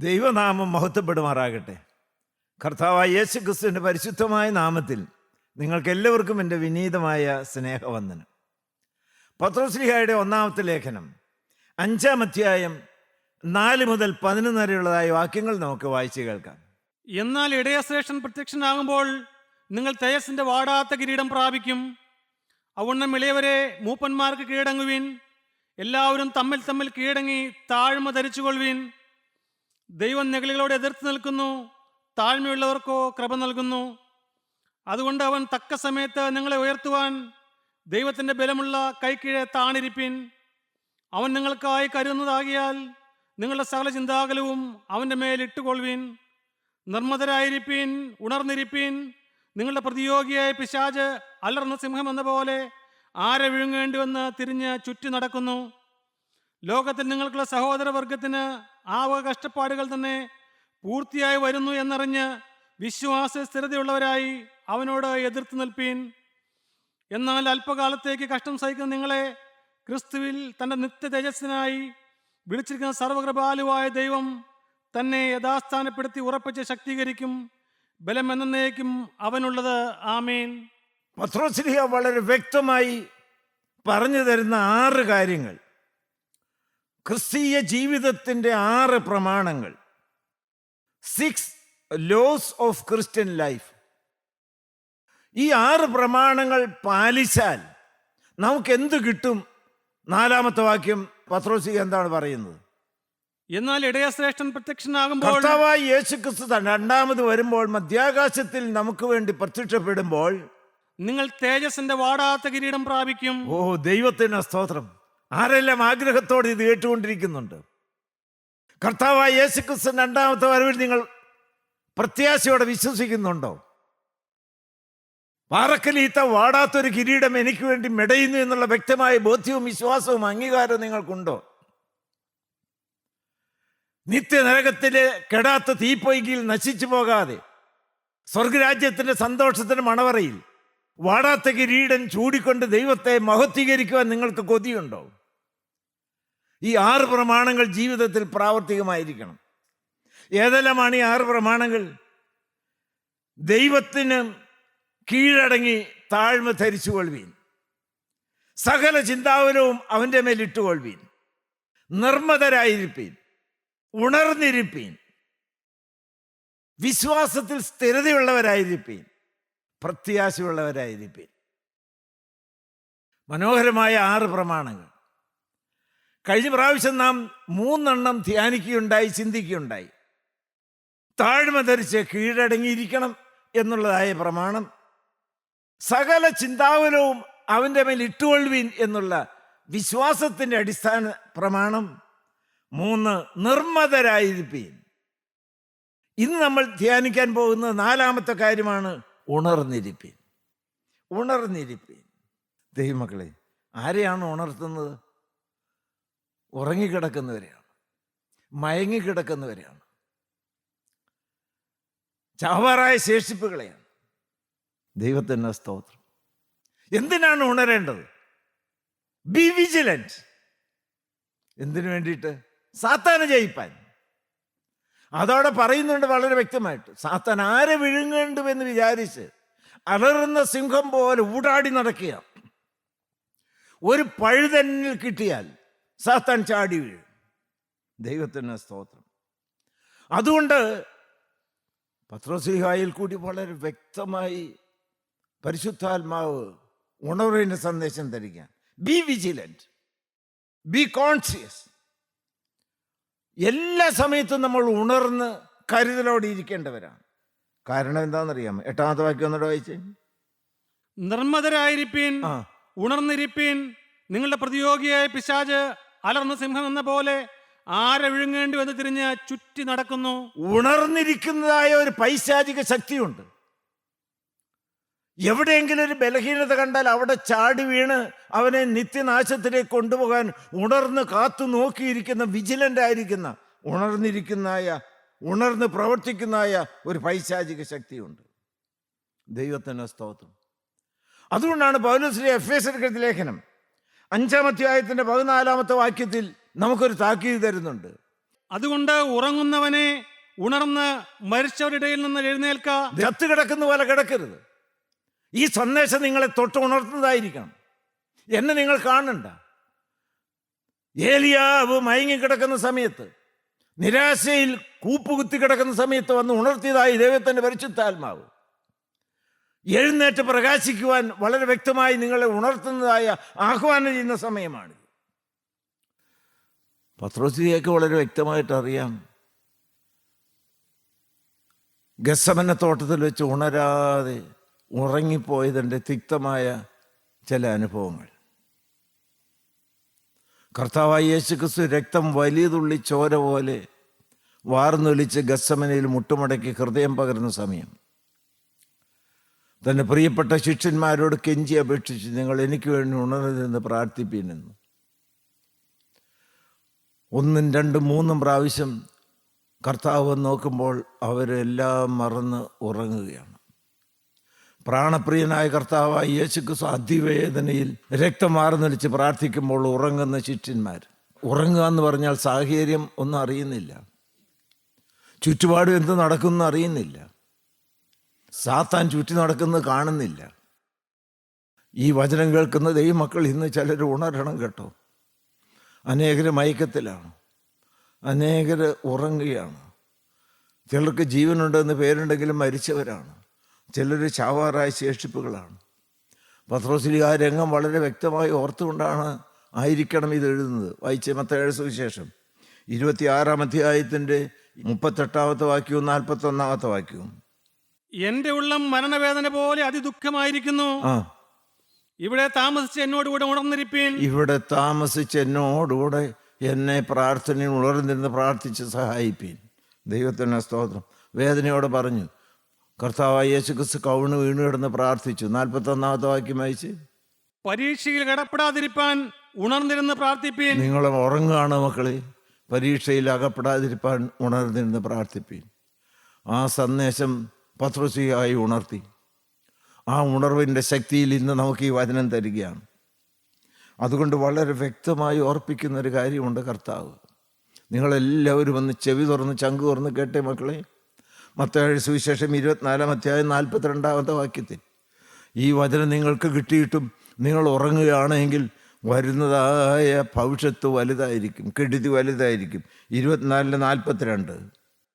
ദൈവനാമം മഹത്വപ്പെടുമാറാകട്ടെ. കർത്താവായ യേശു ക്രിസ്തുവിൻ്റെ പരിശുദ്ധമായ നാമത്തിൽ നിങ്ങൾക്ക് എല്ലാവർക്കും എൻ്റെ വിനീതമായ സ്നേഹവന്ദനം. പത്രോസ്ലീഹായുടെ ഒന്നാമത്തെ ലേഖനം 5-ാം അധ്യായം 4 മുതൽ 11 വരെയുള്ളതായ വാക്യങ്ങൾ നമുക്ക് വായിച്ചു കേൾക്കാം. എന്നാൽ ഇടയശ്രേഷ്ഠൻ പ്രത്യക്ഷനാകുമ്പോൾ നിങ്ങൾ തേജസ്സിന്റെ വാടാത്ത കിരീടം പ്രാപിക്കും. അവണ്ണം ഇളയവരെ മൂപ്പന്മാർക്ക് കീഴടങ്ങുവിൻ. എല്ലാവരും തമ്മിൽ തമ്മിൽ കീഴടങ്ങി താഴ്മ ധരിച്ചുകൊള്ളുവിൻ. ദൈവം നെഗളികളോട് എതിർത്ത് നിൽക്കുന്നു, താഴ്മയുള്ളവർക്കോ കൃപ നൽകുന്നു. അതുകൊണ്ട് അവൻ തക്ക സമയത്ത് നിങ്ങളെ ഉയർത്തുവാൻ ദൈവത്തിൻ്റെ ബലമുള്ള കൈക്കീഴെ താണിരിപ്പിൻ. അവൻ നിങ്ങൾക്കായി കരുതുന്നതാകിയാൽ നിങ്ങളുടെ സകല ചിന്താകുലവും അവൻ്റെ മേൽ ഇട്ടുകൊള്ളുവിൻ. നിർമ്മതരായിരിപ്പീൻ, ഉണർന്നിരിപ്പീൻ. നിങ്ങളുടെ പ്രതിയോഗിയായ പിശാച് അലർന്ന സിംഹം എന്ന പോലെ ആരെ വിഴുങ്ങേണ്ടിവെന്ന് തിരിഞ്ഞ് ചുറ്റി നടക്കുന്നു. ലോകത്തിൽ നിങ്ങൾക്കുള്ള സഹോദരവർഗത്തിന് ആവക കഷ്ടപ്പാടുകൾ തന്നെ പൂർത്തിയായി വരുന്നു എന്നറിഞ്ഞ് വിശ്വാസ സ്ഥിരതയുള്ളവരായി അവനോട് എതിർത്ത് നിൽപ്പീൻ. എന്നാൽ അല്പകാലത്തേക്ക് കഷ്ടം സഹിക്കുന്ന നിങ്ങളെ ക്രിസ്തുവിൽ തൻ്റെ നിത്യ തേജസ്സിനായി വിളിച്ചിരിക്കുന്ന സർവകൃപാലുവായ ദൈവം തന്നെ യഥാസ്ഥാനപ്പെടുത്തി ഉറപ്പിച്ച് ശക്തീകരിക്കും. ബലം എന്നേക്കും അവനുള്ളത്. ആമേൻ. പത്രോസ്ലീഹ വളരെ വ്യക്തമായി പറഞ്ഞു തരുന്ന 6 കാര്യങ്ങൾ, ക്രിസ്തീയ ജീവിതത്തിൻ്റെ 6 പ്രമാണങ്ങൾ, 6 ലോസ് ഓഫ് ക്രിസ്ത്യൻ ലൈഫ്. ഈ 6 പ്രമാണങ്ങൾ പാലിച്ചാൽ നമുക്ക് എന്ത് കിട്ടും? 4-ാമത്തെ വാക്യം പത്രോസ്ലീഹ എന്താണ് പറയുന്നത്? എന്നാൽ ഇടയശ്രേഷ്ഠൻ പ്രത്യക്ഷനാകുമ്പോൾ, കർത്താവായ യേശുക്രിസ്തു രണ്ടാമത് വരുമ്പോൾ മധ്യാകാശത്തിൽ നമുക്ക് വേണ്ടി പ്രത്യക്ഷപ്പെടുമ്പോൾ നിങ്ങൾ തേജസ്സിന്റെ വാടാത്ത കിരീടം പ്രാപിക്കും. ഓ, ദൈവത്തിന് സ്തോത്രം! ആരെല്ലാം ആഗ്രഹത്തോടെ ഇത് കേട്ടുകൊണ്ടിരിക്കുന്നുണ്ട്? കർത്താവായ യേശുക്രിസ്തു രണ്ടാമത്തെ വരവിൽ നിങ്ങൾ പ്രത്യാശയോടെ വിശ്വസിക്കുന്നുണ്ടോ? പാറക്കലീത്ത വാടാത്തൊരു കിരീടം എനിക്ക് വേണ്ടി മെടയുന്നു എന്നുള്ള വ്യക്തമായ ബോധ്യവും വിശ്വാസവും അംഗീകാരവും നിങ്ങൾക്കുണ്ടോ? നിത്യനരകത്തിലെ കെടാത്ത തീപ്പൊയ്കയിൽ നശിച്ചു പോകാതെ സ്വർഗരാജ്യത്തിന്റെ സന്തോഷത്തിന് മണവറയിൽ വാടാത്ത കിരീടം ചൂടിക്കൊണ്ട് ദൈവത്തെ മഹത്വീകരിക്കുവാൻ നിങ്ങൾക്ക് കൊതിയുണ്ടോ? ഈ 6 പ്രമാണങ്ങൾ ജീവിതത്തിൽ പ്രാവർത്തികമായിരിക്കണം. ഏതെല്ലാമാണ് ഈ 6 പ്രമാണങ്ങൾ? ദൈവത്തിന് കീഴടങ്ങി താഴ്മ ധരിച്ചുകൊള്ളുവീൻ. സകല ചിന്താകുലവും അവൻ്റെ മേൽ ഇട്ടുകൊള്ളുവീൻ. നിർമ്മതരായിരിപ്പീൻ, ഉണർന്നിരിപ്പീൻ, വിശ്വാസത്തിൽ സ്ഥിരതയുള്ളവരായിരിപ്പീൻ, പ്രത്യാശയുള്ളവരായിരിപ്പീൻ. മനോഹരമായ 6 പ്രമാണങ്ങൾ. കഴിഞ്ഞ പ്രാവശ്യം നാം 3 എണ്ണം ധ്യാനിക്കുകയുണ്ടായി, ചിന്തിക്കുകയുണ്ടായി. താഴ്മ ധരിച്ച് കീഴടങ്ങിയിരിക്കണം എന്നുള്ളതായ പ്രമാണം, സകല ചിന്താകുലവും അവൻ്റെ മേൽ ഇട്ടുകൊള്ളുവീൻ എന്നുള്ള വിശ്വാസത്തിൻ്റെ അടിസ്ഥാന പ്രമാണം, 3 നിർമ്മതരായിരിപ്പീൻ. ഇന്ന് നമ്മൾ ധ്യാനിക്കാൻ പോകുന്ന 4-ാമത്തെ കാര്യമാണ് ഉണർന്നിരിപ്പീൻ. ഉണർന്നിരിപ്പീൻ. ദൈവമക്കളെ, ആരെയാണ് ഉണർത്തുന്നത്? ഉറങ്ങിക്കിടക്കുന്നവരെയാണ്, മയങ്ങിക്കിടക്കുന്നവരെയാണ്, ചാവാറായ ശേഷിപ്പുകളെയാണ്. ദൈവത്തിന് സ്തോത്രം. എന്തിനാണ് ഉണരേണ്ടത്? B vigilant. എന്തിനു വേണ്ടിയിട്ട്? സാത്താനെ ജയിപ്പാൻ. അതോടെ പറയുന്നുണ്ട് വളരെ വ്യക്തമായിട്ട്. സാത്താൻ ആരെ വിഴുങ്ങേണ്ടുവെന്ന് വിചാരിച്ച് അലറുന്ന സിംഹം പോലെ ഊടാടി നടക്കുക. ഒരു പഴുതന്നിൽ കിട്ടിയാൽ സാത്താൻ ചാടി വീഴും. ദൈവത്തിന് സ്തോത്രം. അതുകൊണ്ട് പത്രോസ്ലീഹായിൽ കൂടി വളരെ വ്യക്തമായി പരിശുദ്ധാത്മാവ് ഉണർവിൻ്റെ സന്ദേശം തരികയാണ്. B vigilant, B conscious. എല്ലാ സമയത്തും നമ്മൾ ഉണർന്ന് കരുതലോടെ ഇരിക്കേണ്ടവരാണ്. കാരണം എന്താണെന്നറിയാമോ? 8-ാമത്തെ വാക്യം ഒന്നുകൂടെ വായിച്ചേ. നിർമ്മതരായിരിപ്പീൻ, ഉണർന്നിരിപ്പീൻ. നിങ്ങളുടെ പ്രതിയോഗിയായ പിശാച് അലർന്ന സിംഹം എന്ന പോലെ ആരെ വിഴുങ്ങേണ്ടി വന്ന് തിരിഞ്ഞ് ചുറ്റി നടക്കുന്നു. ഉണർന്നിരിക്കുന്നതായ ഒരു പൈശാചിക ശക്തിയുണ്ട്. എവിടെയെങ്കിലും ഒരു ബലഹീനത കണ്ടാൽ അവിടെ ചാടി വീണ് അവനെ നിത്യനാശത്തിലേക്ക് കൊണ്ടുപോകാൻ ഉണർന്ന് കാത്തു നോക്കിയിരിക്കുന്ന, വിജിലന്റ് ആയിരിക്കുന്ന, ഉണർന്ന് പ്രവർത്തിക്കുന്നതായ ഒരു പൈശാചിക ശക്തിയുണ്ട്. ദൈവത്തിന് സ്തോത്രം. അതുകൊണ്ടാണ് പൗലോസ് എഫേസ്യർക്കെഴുതിയ ലേഖനം 5-ാം അധ്യായത്തിന്റെ 14-ാമത്തെ വാക്യത്തിൽ നമുക്കൊരു താക്കീത് തരുന്നുണ്ട്. അതുകൊണ്ട് ഉറങ്ങുന്നവനെ ഉണർന്ന് മരിച്ചവരുടെ ഇടയിൽ നിന്ന് എഴുന്നേൽക്ക. ചത്ത് കിടക്കുന്ന പോലെ കിടക്കരുത്. ഈ സന്ദേശം നിങ്ങളെ തൊട്ട് ഉണർത്തുന്നതായിരിക്കണം. എന്നെ നിങ്ങൾ കാണണ്ട. ഏലിയാവ് മയങ്ങിക്കിടക്കുന്ന സമയത്ത്, നിരാശയിൽ കൂപ്പുകുത്തി കിടക്കുന്ന സമയത്ത് വന്ന് ഉണർത്തിയതായി ദൈവത്തിൻ്റെ പരിശുദ്ധാത്മാവ് എഴുന്നേറ്റ് പ്രകാശിക്കുവാൻ വളരെ വ്യക്തമായി നിങ്ങളെ ഉണർത്തുന്നതായ ആഹ്വാനം ചെയ്യുന്ന സമയമാണ്. പത്രോസിനെയൊക്കെ വളരെ വ്യക്തമായിട്ട് അറിയാം. ഗെത്സമന തോട്ടത്തിൽ വെച്ച് ഉണരാതെ ഉറങ്ങിപ്പോയതിൻ്റെ തിക്തമായ ചില അനുഭവങ്ങൾ. കർത്താവായ യേശുക്രിസ്തു രക്തം വലിയ തുള്ളി ചോര പോലെ വാർന്നൊലിച്ച് ഗെത്സമനയിൽ മുട്ടുമടക്കി ഹൃദയം പകരുന്ന സമയം തൻ്റെ പ്രിയപ്പെട്ട ശിഷ്യന്മാരോട് കെഞ്ചി അപേക്ഷിച്ച്, നിങ്ങൾ എനിക്ക് വേണ്ടി ഉണർന്നിരുന്ന് പ്രാർത്ഥിപ്പീനെന്ന്. 1, 2, 3 പ്രാവശ്യം കർത്താവ് നോക്കുമ്പോൾ അവരെല്ലാം മറന്ന് ഉറങ്ങുകയാണ്. പ്രാണപ്രിയനായ കർത്താവായ യേശുക്രിസ്തു അതിവേദനയിൽ രക്തം വാർന്നൊലിച്ച് പ്രാർത്ഥിക്കുമ്പോൾ ഉറങ്ങുന്ന ശിഷ്യന്മാർ. ഉറങ്ങുക എന്ന് പറഞ്ഞാൽ സാഹചര്യം ഒന്നും അറിയുന്നില്ല, ചുറ്റുപാടും എന്ത് നടക്കുന്നു അറിയുന്നില്ല, സാത്താൻ ചുറ്റി നടക്കുന്നത് കാണുന്നില്ല. ഈ വചനം കേൾക്കുന്ന ദൈവമക്കൾ ഇന്ന് ചിലർ ഉണരണം കേട്ടോ. അനേകർ മയക്കത്തിലാണ്, അനേകർ ഉറങ്ങുകയാണ്. ചിലർക്ക് ജീവനുണ്ടെന്ന് പേരുണ്ടെങ്കിലും മരിച്ചവരാണ്, ചിലർ ചാവാറായ ശേഷിപ്പുകളാണ്. പത്രോസ്ലീഹ രംഗം വളരെ വ്യക്തമായി ഓർത്തുകൊണ്ടാണ് ആയിരിക്കണം ഇത് എഴുതുന്നത്. വായിച്ച മത്തായിയുടെ സുവിശേഷം 26-ാം അധ്യായത്തിൻ്റെ 38-ാമത്തെ വാക്യവും 41-ാമത്തെ വാക്യവും. എന്റെ ഉള്ളം മരണവേദന പോലെ അതിദുഃഖമായിരിക്കുന്നു. ഇവിടെ താമസിച്ച് എന്നോടുകൂടെ ഉണർന്നിരിപ്പീൻ. ഇവിടെ താമസിച്ച് എന്നോടുകൂടെ എന്നെ പ്രാർത്ഥനയിൽ ഉണർന്നിരുന്ന് പ്രാർത്ഥിച്ച് സഹായിപ്പീൻ. ദൈവത്തിന് സ്തോത്രം. വേദനയോടെ പറഞ്ഞു. കർത്താവായ യേശുക്രിസ്തു കവിണ് വീണു കിടന്ന് പ്രാർത്ഥിച്ചു. 41-ാമത്തെ വാക്യം വായിച്ച്, പരീക്ഷയിൽ കടപ്പെടാതിരിപ്പാൻ ഉണർന്നിരുന്ന് പ്രാർത്ഥിപ്പീൻ. നിങ്ങൾ ഉറങ്ങുകയാണ് മക്കളെ, പരീക്ഷയിൽ അകപ്പെടാതിരിപ്പാൻ ഉണർന്നിരുന്ന് പ്രാർത്ഥിപ്പീൻ. ആ സന്ദേശം പത്രോസ്ലീഹായി ഉണർത്തി. ആ ഉണർവിൻ്റെ ശക്തിയിൽ ഇന്ന് നമുക്ക് ഈ വചനം തരികയാണ്. അതുകൊണ്ട് വളരെ വ്യക്തമായി ഓർപ്പിക്കുന്നൊരു കാര്യമുണ്ട് കർത്താവ്. നിങ്ങളെല്ലാവരും ഒന്ന് ചെവി തുറന്ന് ചങ്ക് തുറന്ന് കേട്ടേ മക്കളെ. മത്തായിയുടെ സുവിശേഷം 24-ാം അധ്യായം 42-ാമത്തെ വാക്യത്തിൽ ഈ വചനം നിങ്ങൾക്ക് കിട്ടിയിട്ടും നിങ്ങൾ ഉറങ്ങുകയാണെങ്കിൽ വരുന്നതായ ഭവിഷ്യത്ത് വലുതായിരിക്കും, കെടുതി വലുതായിരിക്കും. 24-42.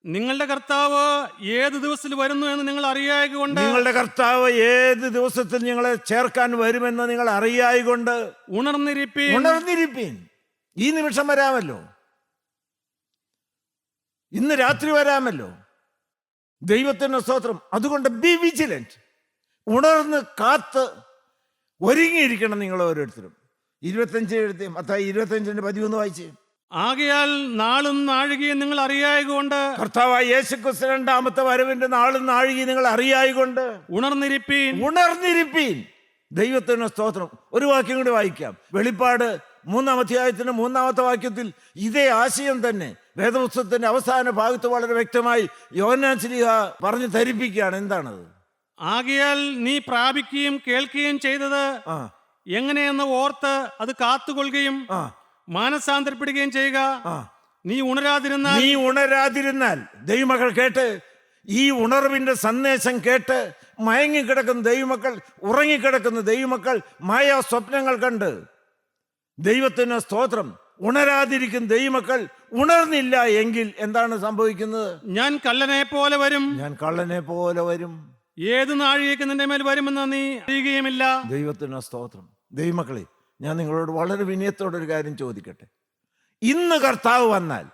നിങ്ങളുടെ കർത്താവ് ഏത് ദിവസത്തിൽ വരുന്നു എന്ന് നിങ്ങൾ അറിയായകൊണ്ട്, നിങ്ങളുടെ കർത്താവ് ഏത് ദിവസത്തിൽ നിങ്ങളെ ചേർക്കാൻ വരുമെന്ന് നിങ്ങൾ അറിയായകൊണ്ട് ഉണർന്നിരിപ്പീൻ. ഉണർന്നിരിപ്പീൻ. ഈ നിമിഷം വരാമല്ലോ, ഇന്ന് രാത്രി വരാമല്ലോ. ദൈവത്തിന് സ്തോത്രം. അതുകൊണ്ട് ബി വിജിലന്റ്, ഉണർന്ന് കാത്ത് ഒരുങ്ങിയിരിക്കണം നിങ്ങൾ ഓരോരുത്തരും. 25 മത്തായി 25:13 വായിച്ചേ. ആകയാൽ നാളും നാഴികയും നിങ്ങൾ അറിയായകൊണ്ട്, കർത്താവായ യേശുക്രിസ്തു രണ്ടാമത്തെ വരവിന്റെ നാളും നാഴികയും നിങ്ങൾ അറിയായകൊണ്ട് ഉണർന്നിരിപ്പീൻ. ഉണർന്നിരിപ്പീൻ. ദൈവത്തിന് സ്തോത്രം. ഒരു വാക്യം കൂടി വായിക്കാം. വെളിപ്പാട് 3-ാം അധ്യായത്തിന്റെ 3-ാമത്തെ വാക്യത്തിൽ ഇതേ ആശയം തന്നെ വേദപുസ്തകത്തിന്റെ അവസാന ഭാഗത്ത് വളരെ വ്യക്തമായി യോഹന്നാൻ ശ്ലീഹ പറഞ്ഞു ധരിപ്പിക്കുകയാണ്. എന്താണത്? ആകയാൽ നീ പ്രാപിക്കുകയും കേൾക്കുകയും ചെയ്തത് എങ്ങനെയെന്ന് ഓർത്ത് അത് കാത്തുകൊള്ളുകയും മാനസാന്തരപ്പെടുകയും ചെയ്യുക. നീ ഉണരാതിരുന്നാൽ ദൈവമക്കൾ കേട്ട്, ഈ ഉണർവിന്റെ സന്ദേശം കേട്ട് മയങ്ങിക്കിടക്കുന്ന ദൈവമക്കൾ, ഉറങ്ങിക്കിടക്കുന്ന ദൈവമക്കൾ മായാ സ്വപ്നങ്ങൾ കണ്ട്, ദൈവത്തിന് സ്തോത്രം, ഉണരാതിരിക്കുന്ന ദൈവമക്കൾ ഉണർന്നില്ല എങ്കിൽ എന്താണ് സംഭവിക്കുന്നത്? ഞാൻ കള്ളനെ പോലെ വരും. ഏത് നാഴികയ്ക്ക് നിന്റെ മേൽ വരുമെന്ന് നീ അറിയുകയുമില്ല. ദൈവത്തിന് സ്തോത്രം. ദൈവമക്കളെ, ഞാൻ നിങ്ങളോട് വളരെ വിനയത്തോടൊരു കാര്യം ചോദിക്കട്ടെ. ഇന്ന് കർത്താവ് വന്നാൽ,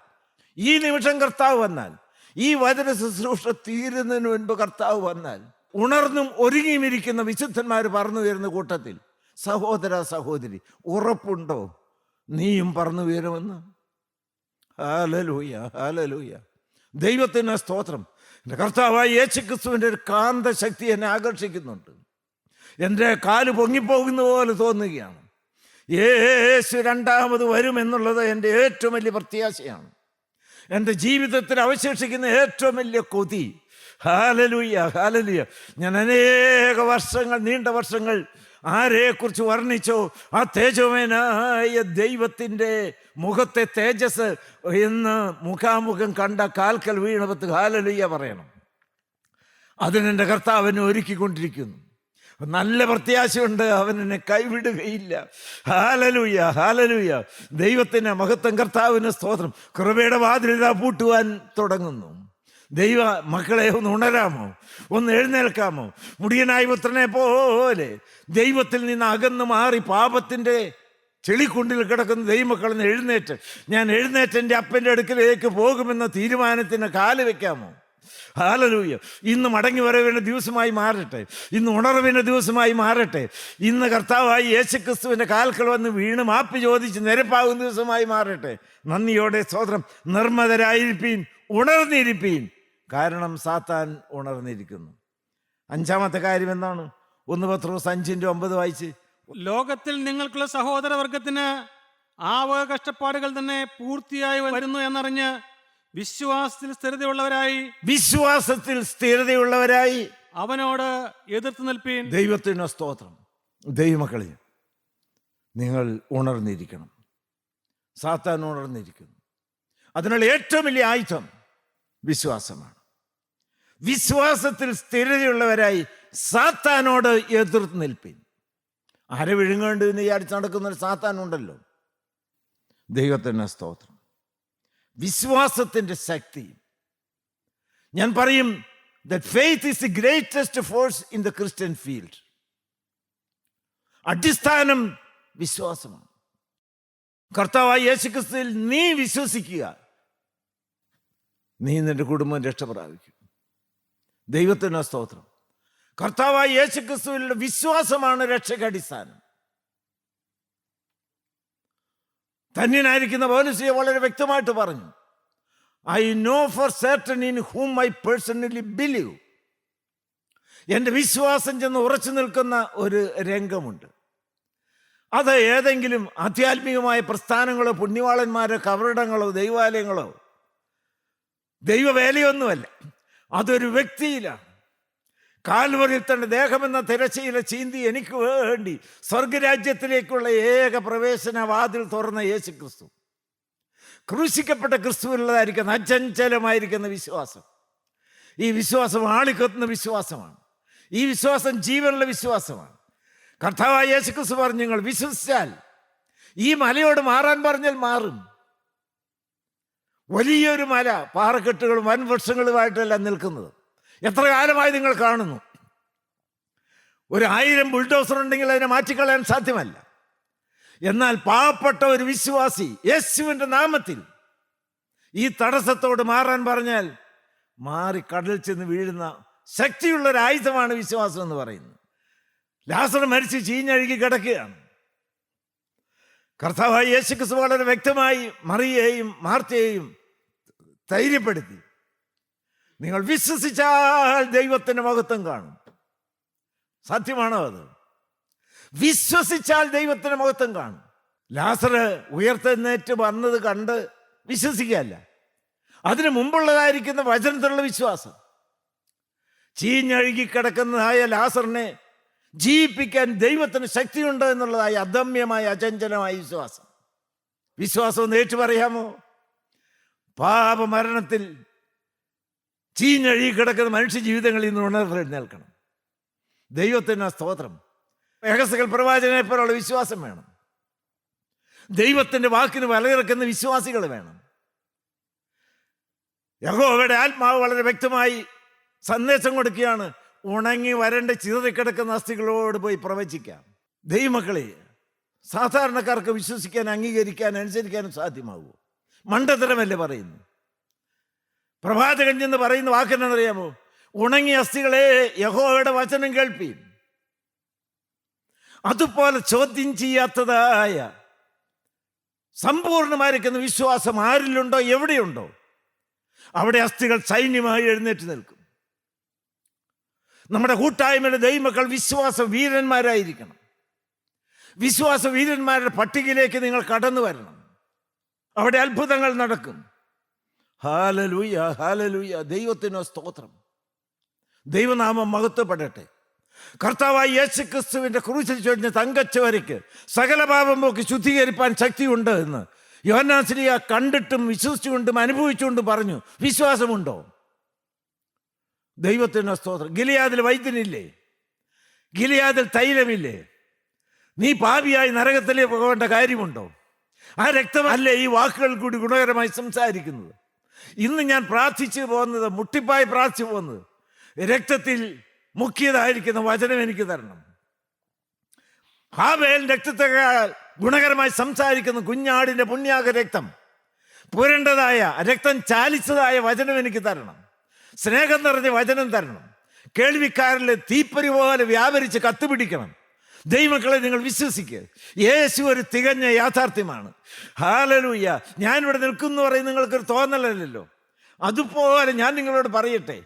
ഈ നിമിഷം കർത്താവ് വന്നാൽ, ഈ വചന ശുശ്രൂഷ തീരുന്നതിന് മുൻപ് കർത്താവ് വന്നാൽ, ഉണർന്നും ഒരുങ്ങിയും ഇരിക്കുന്ന വിശുദ്ധന്മാർ പറന്നു വരുന്ന കൂട്ടത്തിൽ സഹോദര സഹോദരി, ഉറപ്പുണ്ടോ നീയും പറന്നു വീരുമെന്ന്? Hallelujah, hallelujah. ദൈവത്തിന് സ്തോത്രം. എൻ്റെ കർത്താവായ യേശുക്രിസ്തുവിൻ്റെ ഒരു കാന്തശക്തി എന്നെ ആകർഷിക്കുന്നുണ്ട്. എൻ്റെ കാല് പൊങ്ങിപ്പോകുന്ന പോലെ തോന്നുകയാണ്. യേശു രണ്ടാമത് വരുമെന്നുള്ളത് എൻ്റെ ഏറ്റവും വലിയ പ്രത്യാശയാണ്. എൻ്റെ ജീവിതത്തിൽ അവശേഷിക്കുന്ന ഏറ്റവും വലിയ കൊതി. Hallelujah, hallelujah. ഞാൻ അനേക വർഷങ്ങൾ, നീണ്ട വർഷങ്ങൾ ആരെക്കുറിച്ച് വർണ്ണിച്ചോ ആ തേജോമയനായ ദൈവത്തിൻ്റെ മുഖത്തെ തേജസ് എന്ന് മുഖാമുഖം കണ്ട കാൽക്കൽ വീണപത്ത് ഹല്ലേലൂയ പറയണം. അതിനെൻ്റെ കർത്താവിനെ ഒരുക്കിക്കൊണ്ടിരിക്കുന്നു. നല്ല പ്രത്യാശയുണ്ട്, അവൻ എന്നെ കൈവിടുകയില്ല. Hallelujah, hallelujah. ദൈവത്തിന് മഹത്വം, കർത്താവിന് സ്തോത്രം. കൃപയുടെ വാതിലിതാ പൂട്ടുവാൻ തുടങ്ങുന്നു. ദൈവ മക്കളെ, ഒന്ന് ഉണരാമോ? ഒന്ന് എഴുന്നേൽക്കാമോ? മുടിയനായ പുത്രനെ പോലെ ദൈവത്തിൽ നിന്ന് അകന്നു മാറി പാപത്തിൻ്റെ ചെളിക്കുണ്ടിൽ കിടക്കുന്ന ദൈവമക്കളെന്ന് എഴുന്നേറ്റ്, ഞാൻ എഴുന്നേറ്റ് എൻ്റെ അപ്പൻ്റെ അടുക്കലേക്ക് പോകുമെന്ന തീരുമാനത്തിന് കാല് വെക്കാമോ? ഹല്ലേലൂയ. ഇന്ന് മടങ്ങി വരവേണ്ട ദിവസമായി മാറട്ടെ. ഇന്ന് ഉണർവിൻ്റെ ദിവസമായി മാറട്ടെ. ഇന്ന് കർത്താവായി യേശുക്രിസ്തുവിൻ്റെ കാൽക്കൽ വന്ന് വീണ് മാപ്പ് ചോദിച്ച് നിരപ്പാകുന്ന ദിവസമായി മാറട്ടെ. നന്ദിയോടെ സ്തോത്രം. നിർമ്മതരായിരിപ്പീൻ, ഉണർന്നിരിപ്പീൻ, കാരണം സാത്താൻ ഉണർന്നിരിക്കുന്നു. അഞ്ചാമത്തെ കാര്യം എന്താണ്? 1 പത്രോസ് 5:9 വായിച്ച്. ലോകത്തിൽ നിങ്ങൾക്കുള്ള സഹോദരവർഗത്തിന് ആ വക കഷ്ടപ്പാടുകൾ തന്നെ പൂർത്തിയായി വരുന്നു എന്നറിഞ്ഞ് വിശ്വാസത്തിൽ സ്ഥിരതയുള്ളവരായി അവനോട് എതിർത്ത് നിൽപ്പീൻ. ദൈവത്തിന് സ്തോത്രം. ദൈവമക്കളെ, നിങ്ങൾ ഉണർന്നിരിക്കണം. സാത്താൻ ഉണർന്നിരിക്കുന്നു. അതിനുള്ള ഏറ്റവും വലിയ ആയുധം വിശ്വാസമാണ്. വിശ്വാസത്തിൽ സ്ഥിരതയുള്ളവരായി സാത്താനോട് എതിർത്ത് നിൽപ്പീൻ. ആരെ വിഴുങ്ങേണ്ടു എന്ന് വിചാരിച്ച് നടക്കുന്നൊരു സാത്താനുണ്ടല്ലോ. ദൈവത്തിന് സ്തോത്രം. വിശ്വാസത്തിൻ്റെ ശക്തി. ഞാൻ പറയും, that faith is the greatest force in the Christian field. അടിസ്ഥാനം വിശ്വാസമാണ്. കർത്താവായ യേശുക്രിസ്തുവിൽ നീ വിശ്വസിക്കുക, നീ നിന്റെ കുടുംബം രക്ഷ പ്രാപിക്കും. ദൈവത്തിന് സ്തോത്രം. കർത്താവായ യേശുക്രിസ്തുവിലുള്ള വിശ്വാസമാണ് രക്ഷയ്ക്ക് അടിസ്ഥാനം. ധന്യനായിരിക്കുന്ന പൗലോസ് വളരെ വ്യക്തമായിട്ട് പറഞ്ഞു, I know for certain in whom I personally believe. എൻ്റെ വിശ്വാസം ചെന്ന് ഉറച്ചു നിൽക്കുന്ന ഒരു രംഗമുണ്ട്. അത് ഏതെങ്കിലും ആധ്യാത്മികമായ പ്രസ്ഥാനങ്ങളോ പുണ്യവാളന്മാരോ കവറിടങ്ങളോ ദൈവാലയങ്ങളോ ദൈവവേലയൊന്നുമല്ല. അതൊരു വ്യക്തിയിലാണ്. കാൽവരിൽ തന്റെ ദേഹമെന്ന തിരശ്ശീല ചീന്തി എനിക്ക് വേണ്ടി സ്വർഗരാജ്യത്തിലേക്കുള്ള ഏക പ്രവേശന വാതിൽ തുറന്ന യേശുക്രിസ്തു, ക്രൂശിക്കപ്പെട്ട ക്രിസ്തുവിനുള്ളതായിരിക്കുന്ന അചഞ്ചലമായിരിക്കുന്ന വിശ്വാസം. ഈ വിശ്വാസം ആളിക്കത്തുന്ന വിശ്വാസമാണ്. ഈ വിശ്വാസം ജീവനുള്ള വിശ്വാസമാണ്. കർത്താവായ യേശുക്രിസ്തു പറഞ്ഞു, നിങ്ങൾ വിശ്വസിച്ചാൽ ഈ മലയോട് മാറാൻ പറഞ്ഞാൽ മാറും. വലിയൊരു മല, പാറക്കെട്ടുകളും വൻവൃക്ഷങ്ങളുമായിട്ടല്ല നിൽക്കുന്നത്. എത്ര കാലമായി നിങ്ങൾ കാണുന്നു. 1000 ബുൾഡോസർ ഉണ്ടെങ്കിൽ അതിനെ മാറ്റിക്കളയാൻ സാധ്യമല്ല. എന്നാൽ പാവപ്പെട്ട ഒരു വിശ്വാസി യേശുവിൻ്റെ നാമത്തിൽ ഈ തടസ്സത്തോട് മാറാൻ പറഞ്ഞാൽ മാറി കടലിൽ ചെന്ന് വീഴുന്ന ശക്തിയുള്ളൊരു ആയുധമാണ് വിശ്വാസം എന്ന് പറയുന്നത്. ലാസർ മരിച്ച് ചീഞ്ഞഴുകി കിടക്കുകയാണ്. കർത്താവായ യേശുക്രിസ്തു വളരെ വ്യക്തമായി മറിയയെയും മാർത്തയെയും ധൈര്യപ്പെടുത്തി, നിങ്ങൾ വിശ്വസിച്ചാൽ ദൈവത്തിൻ്റെ മഹത്വം കാണും. സത്യമാണോ അത്? വിശ്വസിച്ചാൽ ദൈവത്തിൻ്റെ മഹത്വം കാണും. ലാസർ ഉയർത്തെഴുന്നേറ്റ് വന്നത് കണ്ട് വിശ്വസിക്കുകയല്ല, അതിനു മുമ്പുള്ളതായിരിക്കുന്ന വചനത്തിലുള്ള വിശ്വാസം. ചീഞ്ഞഴുകി കിടക്കുന്നതായ ലാസറിനെ ജീവിപ്പിക്കാൻ ദൈവത്തിന് ശക്തിയുണ്ട് എന്നുള്ളതായ അദമ്യമായ അചഞ്ചലമായ വിശ്വാസം. വിശ്വാസം ഒന്ന് ഏറ്റു പറയാമോ? പാപമരണത്തിൽ ചീഞ്ഞഴുകി കിടക്കുന്ന മനുഷ്യ ജീവിതങ്ങളിൽ നിന്ന് ഉണർന്നെഴുന്നേൽക്കണം. ദൈവത്തിന് സ്തോത്രം. യഹസ്കേൽ പ്രവാചകനെ പോലുള്ള വിശ്വാസം വേണം. ദൈവത്തിൻ്റെ വാക്കിന് വിലയിറക്കുന്ന വിശ്വാസികൾ വേണം. യഹോവയുടെ ആത്മാവ് വളരെ വ്യക്തമായി സന്ദേശം കൊടുക്കുകയാണ്, ഉണങ്ങി വരണ്ട ചിതറിക്കിടക്കുന്ന അസ്ഥികളോട് പോയി പ്രവചിക്കാം. ദൈവമക്കളെ, സാധാരണക്കാർക്ക് വിശ്വസിക്കാൻ, അംഗീകരിക്കാൻ, അനുസരിക്കാനും സാധ്യമാകുമോ? മണ്ടത്തരമല്ലേ പറയുന്നു. പ്രവാചകൻ എന്ന് പറയുന്ന വാക്കെന്നറിയാമോ? ഉണങ്ങിയ അസ്ഥികളെ യഹോവയുടെ വചനം കേൾപ്പീൻ. അതുപോലെ ചോദ്യം ചെയ്യാത്തതായ സമ്പൂർണ്ണമായിരിക്കുന്ന വിശ്വാസം ആരിലുണ്ടോ, എവിടെയുണ്ടോ, അവിടെ അസ്ഥികൾ സൈന്യമായി എഴുന്നേറ്റ് നിൽക്കും. നമ്മുടെ കൂട്ടായ്മയുടെ ദൈവമക്കൾ വിശ്വാസ വീരന്മാരായിരിക്കണം. വിശ്വാസ വീരന്മാരുടെ പട്ടികയിലേക്ക് നിങ്ങൾ കടന്നു വരണം. അവിടെ അത്ഭുതങ്ങൾ നടക്കും. Hallelujah, hallelujah. ദൈവത്തിന് സ്തോത്രം. ദൈവനാമം മഹത്വപ്പെടട്ടെ. കർത്താവായ യേശു ക്രിസ്തുവിൻ്റെ ക്രൂശിൽ ചൊരിഞ്ഞ തങ്കച്ചോരയ്ക്ക് സകല പാപം പോക്കി ശുദ്ധീകരിപ്പാൻ ശക്തിയുണ്ട് എന്ന് യോഹന്നാൻ ശ്ലീഹ കണ്ടിട്ടും വിശ്വസിച്ചുകൊണ്ടും അനുഭവിച്ചുകൊണ്ടും പറഞ്ഞു. വിശ്വാസമുണ്ടോ? ദൈവത്തിന് സ്തോത്രം. ഗിലിയാദിൽ വൈദ്യനില്ലേ? ഗിലിയാദിൽ തൈലമില്ലേ? നീ പാപിയായി നരകത്തിലേക്ക് പോകേണ്ട കാര്യമുണ്ടോ? ആ രക്തമല്ലേ ഈ വാക്കുകൾ കൂടി ഗുണകരമായി സംസാരിക്കുന്നത്. ഇന്ന് ഞാൻ പ്രാർത്ഥിച്ചു പോകുന്നത്, മുട്ടിപ്പായി പ്രാർത്ഥിച്ചു പോകുന്നത്, രക്തത്തിൽ മുഖ്യതായിരിക്കുന്ന വചനം എനിക്ക് തരണം. ഹാബേൽ രക്തത്തെക്കാൾ ഗുണകരമായി സംസാരിക്കുന്ന കുഞ്ഞാടിൻ്റെ പുണ്യാക രക്തം, പുരണ്ടതായ രക്തം ചാലിച്ചതായ വചനം എനിക്ക് തരണം. സ്നേഹം നിറഞ്ഞ വചനം തരണം. കേൾവിക്കാരിൽ തീപ്പരി പോലെ വ്യാപരിച്ച് കത്തുപിടിക്കണം. ദൈവമക്കളെ, നിങ്ങൾ വിശ്വസിക്കുക. യേശു ഒരു തികഞ്ഞ യാഥാർത്ഥ്യമാണ്. ഹല്ലേലൂയ. ഞാനിവിടെ നിൽക്കുന്നു പറയും നിങ്ങൾക്കൊരു തോന്നലല്ലോ. അതുപോലെ ഞാൻ നിങ്ങളോട് പറയട്ടെ,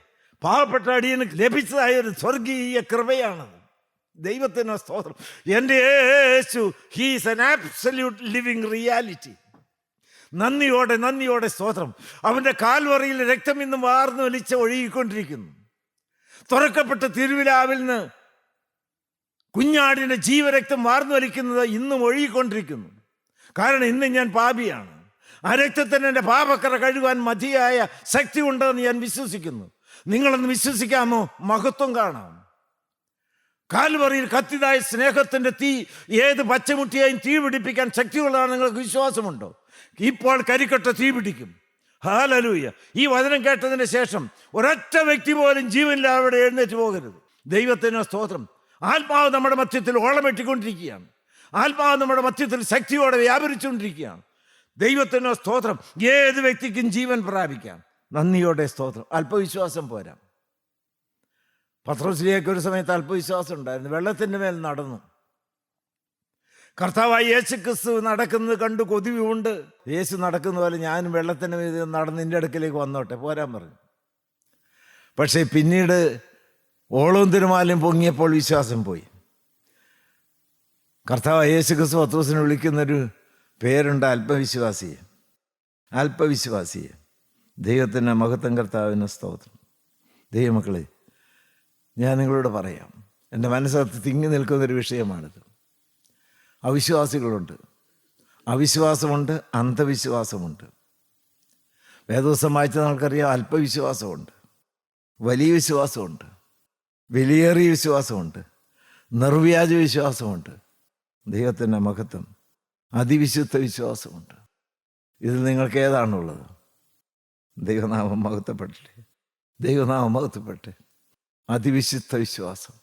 പാവപ്പെട്ട അടിയന് ലഭിച്ചതായ ഒരു സ്വർഗീയ കൃപയാണത്. ദൈവത്തിന് സ്തോത്രം. എൻ്റെ Yeshu he's an absolute living reality. നന്ദിയോടെ സ്തോത്രം. അവൻ്റെ കാൽവറിയിൽ രക്തം ഇന്നും വാർന്നു വലിച്ച് ഒഴുകിക്കൊണ്ടിരിക്കുന്നു. തുറക്കപ്പെട്ട തിരുവിലാവിൽ നിന്ന് കുഞ്ഞാടിൻ്റെ ജീവരക്തം വാർന്നു വലിക്കുന്നത് ഇന്നും ഒഴുകിക്കൊണ്ടിരിക്കുന്നു. കാരണം ഇന്ന് ഞാൻ പാപിയാണ്. ആ രക്തത്തിന് എൻ്റെ പാപക്കറ കഴുകാൻ മതിയായ ശക്തി ഉണ്ടെന്ന് ഞാൻ വിശ്വസിക്കുന്നു. നിങ്ങളൊന്ന് വിശ്വസിക്കാമോ? മഹത്വം കാണാം. കാൽവറിയിൽ കത്തിതായ സ്നേഹത്തിൻ്റെ തീ ഏത് പച്ചമുട്ടിയായും തീ പിടിപ്പിക്കാൻ ശക്തിയുള്ളതാണ്. നിങ്ങൾക്ക് വിശ്വാസമുണ്ടോ? ഇപ്പോൾ കരിക്കട്ട തീ പിടിക്കും. ഹല്ലേലൂയ. ഈ വചനം കേട്ടതിന് ശേഷം ഒരൊറ്റ വ്യക്തി പോലും ജീവനില്ലാതെ അവിടെ എഴുന്നേറ്റ് പോകരുത്. ദൈവത്തിന് സ്തോത്രം. ആത്മാവ് നമ്മുടെ മധ്യത്തിൽ ഓളമെട്ടിക്കൊണ്ടിരിക്കുകയാണ്. ആത്മാവ് നമ്മുടെ മധ്യത്തിൽ ശക്തിയോടെ വ്യാപരിച്ചുകൊണ്ടിരിക്കുകയാണ്. ദൈവത്തിന് സ്തോത്രം. ഏത് വ്യക്തിക്കും ജീവൻ പ്രാപിക്കാം. നന്ദിയോടെ സ്തോത്രം. അല്പവിശ്വാസം പോരാ. പത്രോസിലേക്ക് ഒരു സമയത്ത് അല്പവിശ്വാസം ഉണ്ടായിരുന്നു. വെള്ളത്തിൻ്റെ മേൽ നടന്നു. കർത്താവായ യേശു ക്രിസ്തു നടക്കുന്നത് കണ്ടു കൊതിവുണ്ട്. യേശു നടക്കുന്ന പോലെ ഞാനും വെള്ളത്തിൻ്റെ മേൽ നടന്ന് നിൻ്റെ അടുക്കലേക്ക് വന്നോട്ടെ, പോരാൻ പറഞ്ഞു. പക്ഷേ പിന്നീട് ഓളവും തിരുമാലും പൊങ്ങിയപ്പോൾ വിശ്വാസം പോയി. കർത്താവായ യേശു ക്രിസ്തു പത്രോസിനെ വിളിക്കുന്നൊരു പേരുണ്ട്, അല്പവിശ്വാസിയെ. അല്പവിശ്വാസിയെ. ദൈവത്തിൻ്റെ മഹത്വം, കർത്താവിന് സ്തോത്രം. ദൈവമക്കളെ, ഞാൻ നിങ്ങളോട് പറയാം, എൻ്റെ മനസ്സകത്ത് തിങ്ങി നിൽക്കുന്നൊരു വിഷയമാണിത്. അവിശ്വാസികളുണ്ട്, അവിശ്വാസമുണ്ട്, അന്ധവിശ്വാസമുണ്ട്. വേദവസം വായിച്ച നമുക്കറിയാം, അല്പവിശ്വാസമുണ്ട്, വലിയ വിശ്വാസമുണ്ട്, വിലയേറിയ വിശ്വാസമുണ്ട്, നിർവ്യാജ വിശ്വാസമുണ്ട്. ദൈവത്തിൻ്റെ മഹത്വം, അതിവിശുദ്ധ വിശ്വാസമുണ്ട്. ഇതിൽ നിങ്ങൾക്ക് ഏതാണുള്ളത്? ദൈവനാമം മഹത്വപ്പെടട്ടെ. ദൈവനാമം മഹത്വപ്പെടട്ടെ. അതിവിശുദ്ധ വിശ്വാസം,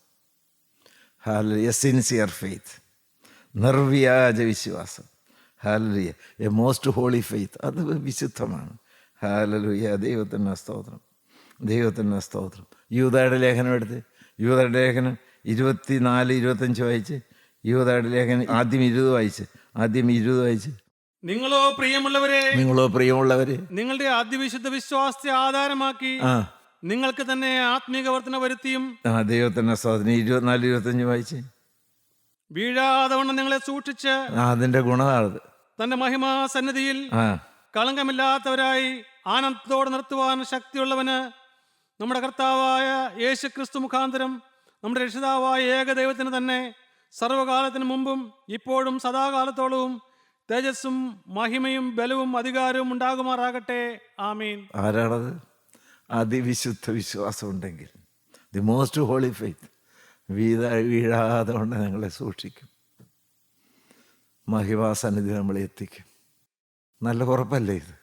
ഹല്ലേലൂയ. സിൻസിയർ ഫെയ്ത്ത്, നിർവ്യാജ വിശ്വാസം, hallelujah. A most holy faith, അത് വിശുദ്ധമാണ്. ഹല്ലേലൂയ. ദൈവത്തിൻ്റെ സ്തോത്രം, ദൈവത്തിൻ്റെ സ്തോത്രം. യൂദയുടെ ലേഖനം എടുത്ത്, യൂദയുടെ ലേഖനം 24-25 വായിച്ച്. യൂദയുടെ ലേഖനം ആദ്യം 20 വായിച്ച്. നിങ്ങളോ പ്രിയമുള്ളവരെ, നിങ്ങളുടെ അതിവിശുദ്ധ വിശ്വാസത്തെ ആധാരമാക്കി നിങ്ങൾക്ക് തന്നെ ആത്മീക വർധന വരുത്തിയും ദൈവത്തിന്റെ സ്തോത്രം. 24-25 വായിച്ച്. വീഴാതെ വണ്ണം നിങ്ങളെ സൂക്ഷിച്ച് അതിന്റെ ഗുണമാണത്. തന്റെ മഹിമാ സന്നിധിയിൽ കളങ്കമില്ലാത്തവരായി ആനന്ദത്തോടെ നിർത്തുവാൻ ശക്തിയുള്ളവന് നമ്മുടെ കർത്താവായ യേശു ക്രിസ്തു മുഖാന്തരം നമ്മുടെ രക്ഷിതാവായ ഏകദൈവത്തിന് തന്നെ സർവകാലത്തിന് മുമ്പും ഇപ്പോഴും സദാകാലത്തോളവും തേജസ്സും മഹിമയും ബലവും അധികാരവും ഉണ്ടാകുമാറാകട്ടെ. ആമീൻ. ആരാണത്? അതിവിശുദ്ധ വിശ്വാസം ഉണ്ടെങ്കിൽ, ദി മോസ്റ്റ് ഹോളി ഫെയ്ത്ത്, വീഴാതെ കൊണ്ട് ഞങ്ങളെ സൂക്ഷിക്കും, മഹിമാസന്നിധി നമ്മളെ എത്തിക്കും. നല്ല ഉറപ്പല്ലേ ഇത്?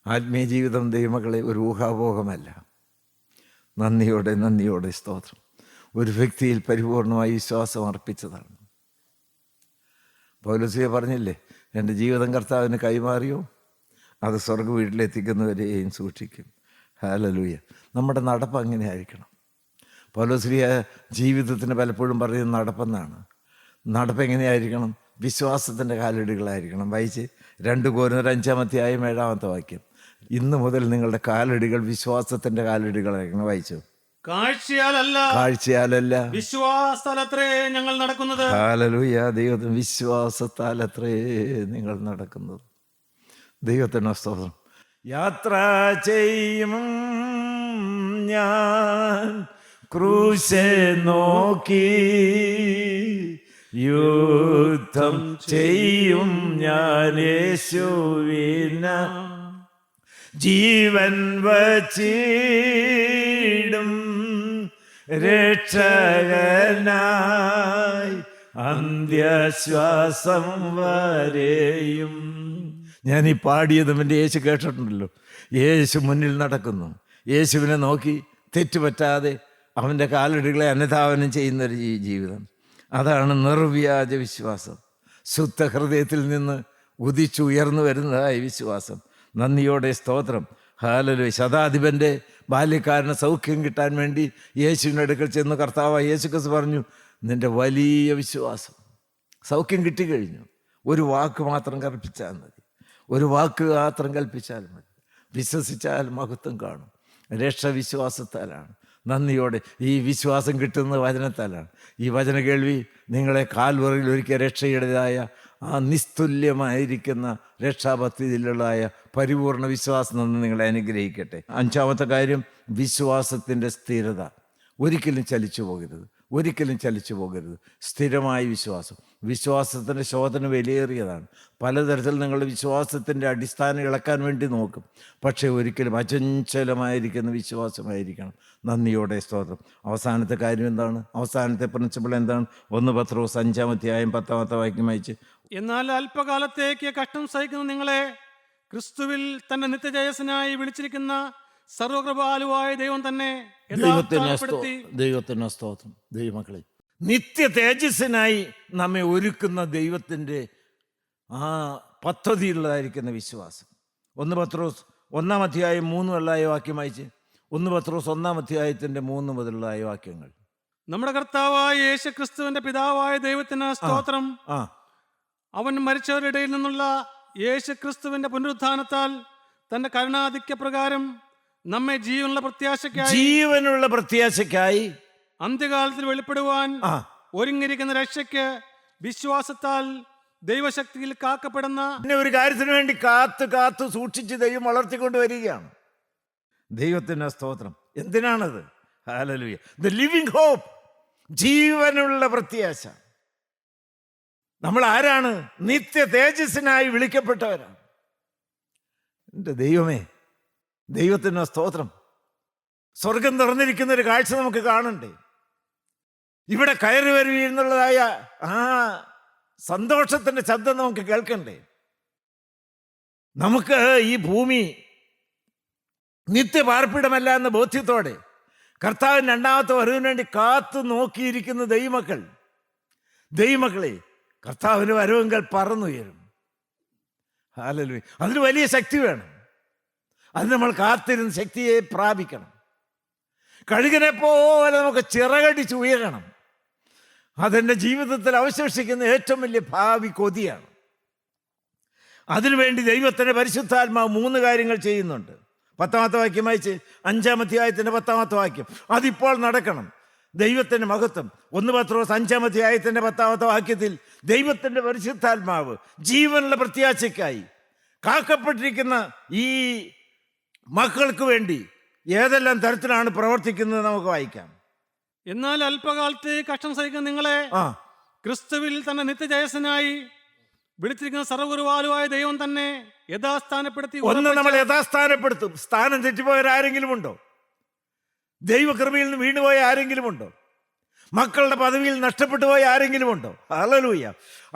ആത്മീയ ജീവിതം ദൈവമക്കളെ ഒരു ഊഹാപോഹമല്ല. നന്ദിയോടെ സ്തോത്രം. ഒരു വ്യക്തിയിൽ പരിപൂർണമായി വിശ്വാസം അർപ്പിച്ചതാണ്. പൗലോസ് പറഞ്ഞില്ലേ, എൻ്റെ ജീവിതം കർത്താവിന് കൈമാറിയോ അത് സ്വർഗ്ഗ വീട്ടിലെത്തിക്കുന്നവരെയും സൂക്ഷിക്കും. ഹല്ലേലൂയ. നമ്മുടെ നടപ്പ് അങ്ങനെ ആയിരിക്കണം. പൗലോസ് ജീവിതത്തിന് പലപ്പോഴും പറയുന്നത് നടപ്പെന്നാണ്. നടപ്പ് എങ്ങനെയായിരിക്കണം? വിശ്വാസത്തിൻ്റെ കാലടികളായിരിക്കണം. വായിച്ച് 2 കൊരിന്ത്യർ 5-7 വാക്യം. ഇന്ന് മുതൽ നിങ്ങളുടെ കാലടികൾ വിശ്വാസത്തിൻ്റെ കാലടികളായിരിക്കണം. വായിച്ചു. കാഴ്ചയാലല്ല വിശ്വാസത്താലത്രേ ഞങ്ങൾ നടക്കുന്നത്. ഹല്ലേലൂയ. ദൈവത്തിന് വിശ്വാസത്താലത്രേ നിങ്ങൾ നടക്കുന്നത്. ദൈവത്തിന് സ്തോത്രം. യാത്ര ചെയ്യും ഞാൻ ക്രൂശെ നോക്കി യുദ്ധം ചെയ്യും ഞാൻ യേശുവിന ജീവൻ വച്ചിടും രക്ഷകനായി അന്ത്യശ്വാസം വരെയും. ഞാൻ ഈ പാടിയതും എൻ്റെ യേശു കേട്ടിട്ടുണ്ടല്ലോ. യേശു മുന്നിൽ നടക്കുന്നു, യേശുവിനെ നോക്കി തെറ്റുപറ്റാതെ അവൻ്റെ കാലടികളെ അനുധാവനം ചെയ്യുന്നൊരു ജീവിതം. അതാണ് നിർവ്യാജ വിശ്വാസം, ശുദ്ധ ഹൃദയത്തിൽ നിന്ന് ഉദിച്ചുയർന്നു വരുന്നതായ വിശ്വാസം. നന്ദിയോടെ സ്തോത്രം. ഹല്ലേലൂയ. ശതാധിപൻ്റെ ബാല്യക്കാരന് സൗഖ്യം കിട്ടാൻ വേണ്ടി യേശുവിൻ്റെ അടുക്കൽ ചെന്ന് കർത്താവ് യേശു ക്രിസ്തു പറഞ്ഞു, നിൻ്റെ വലിയ വിശ്വാസം. സൗഖ്യം കിട്ടിക്കഴിഞ്ഞു. ഒരു വാക്ക് മാത്രം കൽപ്പിച്ചാൽ മതി, ഒരു വാക്ക് മാത്രം കൽപ്പിച്ചാൽ മതി. വിശ്വസിച്ചാൽ മഹത്വം കാണും. രക്ഷ വിശ്വാസത്താലാണ്. നന്ദിയോടെ ഈ വിശ്വാസം കിട്ടുന്നത് വചനത്താലാണ്. ഈ വചന കേൾവി നിങ്ങളെ കാൽവറിയിൽ ഒരുക്കിയ രക്ഷയുടേതായ ആ നിസ്തുല്യമായിരിക്കുന്ന രക്ഷാപദ്ധതിയിലുള്ളതായ പരിപൂർണ വിശ്വാസം നിന്ന് നിങ്ങളെ അനുഗ്രഹിക്കട്ടെ. 5-ാമത്തെ കാര്യം, വിശ്വാസത്തിൻ്റെ സ്ഥിരത. ഒരിക്കലും ചലിച്ചു പോകരുത്, ഒരിക്കലും ചലിച്ചു പോകരുത്. സ്ഥിരമായ വിശ്വാസം. വിശ്വാസത്തിൻ്റെ ശോധന വിലയേറിയതാണ്. പലതരത്തിൽ നിങ്ങളുടെ വിശ്വാസത്തിൻ്റെ അടിസ്ഥാനം ഇളക്കാൻ വേണ്ടി നോക്കും. പക്ഷേ ഒരിക്കലും അചഞ്ചലമായിരിക്കുന്ന വിശ്വാസമായിരിക്കണം. നന്ദിയോടെ സ്തോത്രം. അവസാനത്തെ കാര്യം എന്താണ്? അവസാനത്തെ പ്രിൻസിപ്പിൾ എന്താണ്? 1 പത്രോസ് 5-ാം അധ്യായം 10-ാമത്തെ വാക്യം വായിച്ച്, എന്നാൽ അല്പകാലത്തേക്ക് കഷ്ടം സഹിക്കുന്ന നിങ്ങളെ ക്രിസ്തുവിൽ തന്റെ നിത്യജയസിനായി വിളിച്ചിരിക്കുന്ന സർവകൃപാലുവായ ദൈവം തന്നെ യഥാസ്ഥാനപ്പെടുത്തി. ദൈവത്തിന് സ്തോത്രം. ദൈവമക്കളെ, നിത്യ തേജസ്സിനായി നമ്മെ ഒരുക്കുന്ന ദൈവത്തിൻ്റെ ആ പദ്ധതിയുള്ളതായിരിക്കുന്ന വിശ്വാസം. 1 പത്രോസ് 1-ാം അധ്യായം 3 മുതലായ വാക്യം വായിച്ച്. 1 പത്രോസ് 1-ാം അധ്യായത്തിൻ്റെ 3 മുതലുള്ളതായ വാക്യങ്ങൾ. നമ്മുടെ കർത്താവായ യേശു ക്രിസ്തുവിന്റെ പിതാവായ ദൈവത്തിന് സ്തോത്രം. അവൻ മരിച്ചവരുടെ ഇടയിൽ നിന്നുള്ള യേശു ക്രിസ്തുവിന്റെ പുനരുത്ഥാനത്താൽ തന്റെ കരുണാധിക്യ പ്രകാരം നമ്മെ ജീവനുള്ള പ്രത്യാശയ്ക്കായി അന്ത്യകാലത്തിൽ വെളിപ്പെടുവാൻ ഒരുങ്ങിയിരിക്കുന്ന രക്ഷയ്ക്ക് വിശ്വാസത്താൽ ദൈവശക്തിയിൽ കാക്കപ്പെടുന്ന ഒരു കാര്യത്തിന് വേണ്ടി കാത്തു സൂക്ഷിച്ച് ദൈവം വളർത്തിക്കൊണ്ട് വരികയാണ്. ദൈവത്തിന് സ്തോത്രം. എന്തിനാണത്? ഹല്ലേലൂയ. ദ ലിവിംഗ് ഹോപ്പ്, ജീവനുള്ള പ്രത്യാശ. നമ്മൾ ആരാണ്? നിത്യ തേജസ്സിനായി വിളിക്കപ്പെട്ടവരാണ്. എൻ്റെ ദൈവമേ, ദൈവത്തിന് സ്തോത്രം. സ്വർഗം തുറന്നിരിക്കുന്ന ഒരു കാഴ്ച നമുക്ക് കാണണ്ടേ? ഇവിടെ കയറി വരുന്നതായ ആ സന്തോഷത്തിൻ്റെ ശബ്ദം നമുക്ക് കേൾക്കണ്ടേ? നമുക്ക് ഈ ഭൂമി നിത്യപാർപ്പിടമല്ല എന്ന ബോധ്യത്തോടെ കർത്താവിന് 2-ാമത്തെ വരവിന് വേണ്ടി കാത്തു നോക്കിയിരിക്കുന്ന ദൈവമക്കളെ, കർത്താവിന് വരവെങ്കിൽ പറന്നുയരും. ഹല്ലേലൂയ. അതിന് വലിയ ശക്തി വേണം. അത് നമ്മൾ കാത്തിരുന്ന് ശക്തിയെ പ്രാപിക്കണം. കഴുകനെ പോലെ നമുക്ക് ചിറകടിച്ച് ഉയരണം. അതെൻ്റെ ജീവിതത്തിൽ അവശേഷിക്കുന്ന ഏറ്റവും വലിയ ഭാവി കൊതിയാണ്. അതിനുവേണ്ടി ദൈവത്തിൻ്റെ പരിശുദ്ധാത്മാവ് 3 കാര്യങ്ങൾ ചെയ്യുന്നുണ്ട്. 10-ാമത്തെ വാക്യം വായിച്ച്. 5-ാം അധ്യായത്തിൻ്റെ 10-ാമത്തെ വാക്യം. അതിപ്പോൾ നടക്കണം. ദൈവത്തിൻ്റെ മഹത്വം. 1 പത്രോസ് 5-ാം അധ്യായത്തിൻ്റെ 10-ാമത്തെ വാക്യത്തിൽ ദൈവത്തിൻ്റെ പരിശുദ്ധാത്മാവ് ജീവനുള്ള പ്രത്യാശയ്ക്കായി കാക്കപ്പെട്ടിരിക്കുന്ന ഈ മക്കൾക്ക് വേണ്ടി ഏതെല്ലാം തരത്തിലാണ് പ്രവർത്തിക്കുന്നത് നമുക്ക് വായിക്കാം. എന്നാൽ അല്പകാലത്തെ കഷ്ടം സഹിക്കുന്ന നിങ്ങളെ ക്രിസ്തുവിൽ തന്നെ നിത്യജയസനായി വിളിച്ചിരിക്കുന്ന സർവ്വഗുരുവാലുവായ ദൈവം തന്നെ യഥാസ്ഥാനപ്പെടുത്തി. ഒന്ന് നമ്മളെ യഥാസ്ഥാനപ്പെടുത്തും. സ്ഥാനം തെറ്റിപ്പോയവരാരെങ്കിലും ഉണ്ടോ? ദൈവകൃപയിൽ നിന്ന് വീണുപോയ ആരെങ്കിലും ഉണ്ടോ? മക്കളുടെ പദവിയിൽ നഷ്ടപ്പെട്ടു പോയ ആരെങ്കിലും ഉണ്ടോ? ഹല്ലേലൂയ.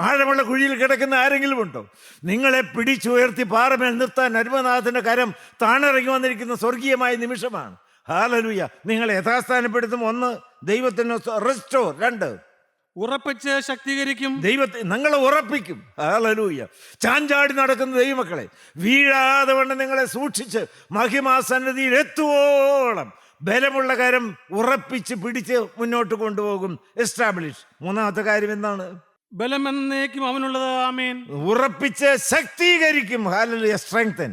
ആഴമുള്ള കുഴിയിൽ കിടക്കുന്ന ആരെങ്കിലും ഉണ്ടോ? നിങ്ങളെ പിടിച്ചുയർത്തി പാറമേൽ നിർത്താൻ അരുമനാഥന്റെ കരം താണിറങ്ങി വന്നിരിക്കുന്ന സ്വർഗീയമായ നിമിഷമാണ്. ഹല്ലേലൂയ. നിങ്ങളെ യഥാസ്ഥാനപ്പെടുത്തും. 1 ദൈവത്തിന് റെസ്റ്റോർ. 2 ഉറപ്പിച്ച് ശക്തീകരിക്കും. ദൈവത്തെ നിങ്ങളെ ഉറപ്പിക്കും. ഹല്ലേലൂയ. ചാഞ്ചാടി നടക്കുന്ന ദൈവമക്കളെ വീഴാതെ വണ്ണം നിങ്ങളെ സൂക്ഷിച്ച് മഹിമാസന്നിധിയിൽ എത്തുവോളം ബലമുള്ള കരം ഉറപ്പിച്ച് പിടിച്ച് മുന്നോട്ട് കൊണ്ടുപോകും. എസ്റ്റാബ്ലിഷ്. 3-ാമത്തെ കാര്യം എന്താണ്? ബലം എന്നേക്കും അവനുള്ളത്. ആമേൻ. ഉറപ്പിച്ച് ശക്തീകരിക്കും. ഹല്ലേലൂയ. സ്ട്രെങ്തൻ.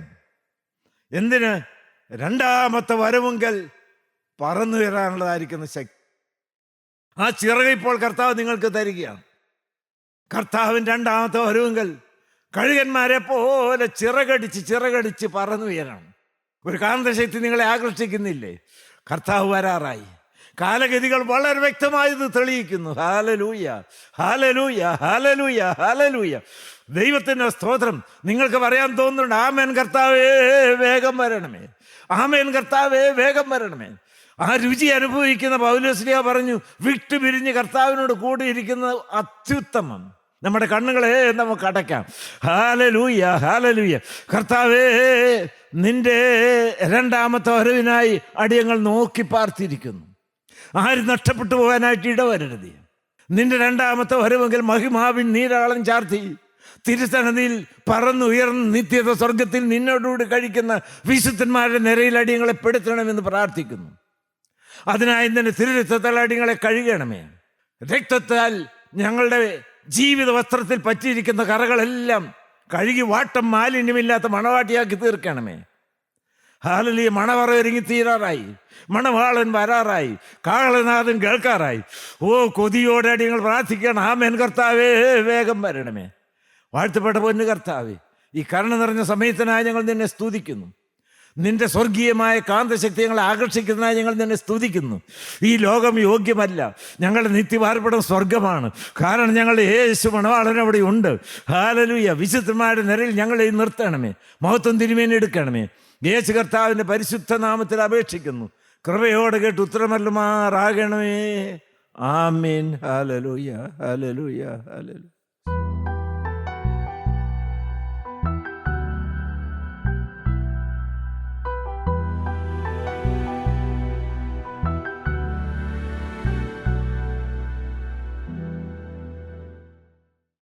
എന്തിന്? 2-ാമത്തെ വരവുങ്കൽ പറന്നുയരാനുള്ളതായിരിക്കുന്ന ശക്തി. ആ ചിറക് ഇപ്പോൾ കർത്താവ് നിങ്ങൾക്ക് തരികയാണ്. കർത്താവിൻ്റെ 2-ാമത്തെ വരവുങ്കൽ കഴുകന്മാരെ പോലെ ചിറകടിച്ച് പറന്നുയരണം. ഒരു കാന്തശക്തി നിങ്ങളെ ആകർഷിക്കുന്നില്ലേ? കർത്താവ് വരാറായി. കാലഗതികൾ വളരെ വ്യക്തമായി ഇത് തെളിയിക്കുന്നു. Hallelujah, hallelujah, hallelujah, hallelujah. ദൈവത്തിൻ്റെ സ്തോത്രം. നിങ്ങൾക്ക് പറയാൻ തോന്നുന്നുണ്ട്, ആമേൻ കർത്താവേ വേഗം വരണമേ, ആമേൻ കർത്താവേ വേഗം വരണമേ. ആ രുചി അനുഭവിക്കുന്ന പൗലോസ്ലീഹ പറഞ്ഞു, വിട്ടുപിരിഞ്ഞ് കർത്താവിനോട് കൂടിയിരിക്കുന്നത് അത്യുത്തമം. നമ്മുടെ കണ്ണുകളെ നമുക്ക് അടയ്ക്കാം. Hallelujah, hallelujah. കർത്താവേ, നിന്റെ രണ്ടാമത്തെ വരവിനായി അടിയങ്ങൾ നോക്കി പാർത്തിരിക്കുന്നു. ആരും നഷ്ടപ്പെട്ടു പോകാനായിട്ട് ഇടവരരുത്. നിന്റെ രണ്ടാമത്തെ വരവെങ്കിൽ മഹിമാവിൻ നീരാളം ചാർത്തി തിരുസന്നിധിയിൽ പറന്നുയർന്ന് നിത്യത സ്വർഗത്തിൽ നിന്നോടുകൂടി കഴിക്കുന്ന വിശുദ്ധന്മാരുടെ നിരയിൽ അടിയങ്ങളെ പെടുത്തണമെന്ന് പ്രാർത്ഥിക്കുന്നു. അതിനായി നിന്റെ തിരുരക്തത്താൽ അടിയങ്ങളെ കഴുകണമേ. രക്തത്താൽ ഞങ്ങളുടെ ജീവിത വസ്ത്രത്തിൽ പറ്റിയിരിക്കുന്ന കറകളെല്ലാം കഴുകി വാട്ടം മാലിന്യമില്ലാത്ത മണവാട്ടിയാക്കി തീർക്കണമേ. ഹല്ലേലൂയ. മണവറ ഒരുങ്ങി തീരാറായി, മണവാളൻ വരാറായി, കാളനാഥൻ കേൾക്കാറായി. ഓ, കൊതിയോടെ അടിയങ്ങൾ പ്രാർത്ഥിക്കണം, ആമേൻ കർത്താവേ വേഗം വരണമേ. വാഴ്ത്തപ്പെട്ട പൊന്നു കർത്താവേ, ഈ കരുണ നിറഞ്ഞ സമയത്തിനായി ഞങ്ങൾ നിന്നെ സ്തുതിക്കുന്നു. നിന്റെ സ്വർഗീയമായ കാന്തശക്തി ഞങ്ങളെ ആകർഷിക്കുന്നതിനായി ഞങ്ങൾ നിന്നെ സ്തുതിക്കുന്നു. ഈ ലോകം യോഗ്യമല്ല, ഞങ്ങളുടെ നിത്യപാർപ്പിടം സ്വർഗമാണ്. കാരണം ഞങ്ങളുടെ യേശു മണവാളൻ അവിടെ ഉണ്ട്. ഹല്ലേലൂയ. വിശുദ്ധന്മാരുടെ നിരയിൽ ഞങ്ങളെ നിർത്തണമേ, മഹത്വം തിരുമേനി എടുക്കണമേ. യേശു കർത്താവിൻ്റെ പരിശുദ്ധ നാമത്തിൽ അപേക്ഷിക്കുന്നു. കൃപയോടെ കേട്ട് ഉത്തരമല്ലുമാറാകണമേ. ആമേൻ. Hallelujah, hallelujah, hallelujah.